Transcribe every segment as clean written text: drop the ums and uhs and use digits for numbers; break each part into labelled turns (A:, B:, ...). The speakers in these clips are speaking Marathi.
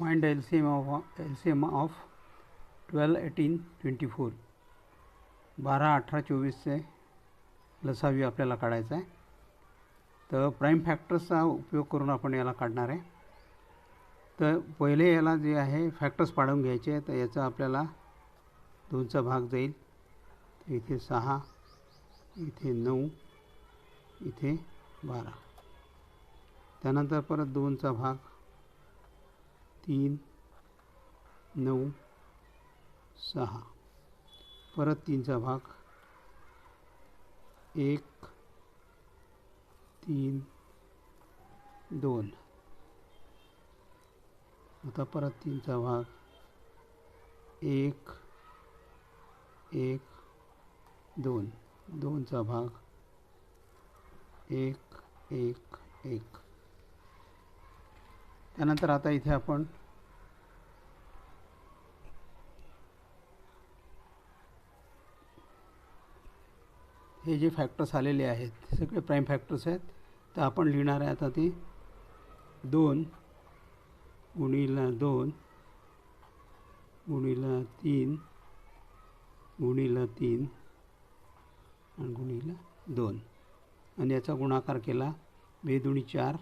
A: Find the LCM of 12, 18, 24. 12, 18, 24चे लसावी आपल्याला काढायचा आहे. तर प्राईम फॅक्टर्सचा उपयोग करून आपण याला काढणार आहे. तर पहिले याला जे आहे फॅक्टर्स पाडून घ्यायचे. तर याचा आपल्याला 2चा भाग जाईल. तर इथे 6, इथे 9, इथे 12. त्यानंतर परत 2चा भाग 3, 9, 6. परत 3चा भाग 1, 3, 2. आता परत 3चा भाग 1, 1, 2. 2चा भाग 1, 1, 1. त्यानंतर आता इथे आपण हे जे फॅक्टर्स आलेले आहेत ते सगळे प्राईम फॅक्टर्स आहेत. तर आपण लिहिणार आहे आता ते 2 गुणिले 2 गुणिले 3 गुणिले 3 आणि गुणिले 2 आणि याचा गुणाकार केला. 2 दुनी 4,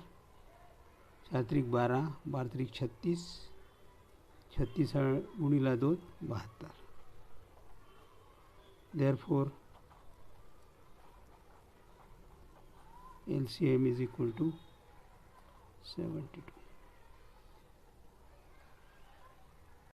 A: 4 त्रिक 12, 12 त्रिक 36, 36 गुणिले 2 72. Therefore LCM is equal to 72.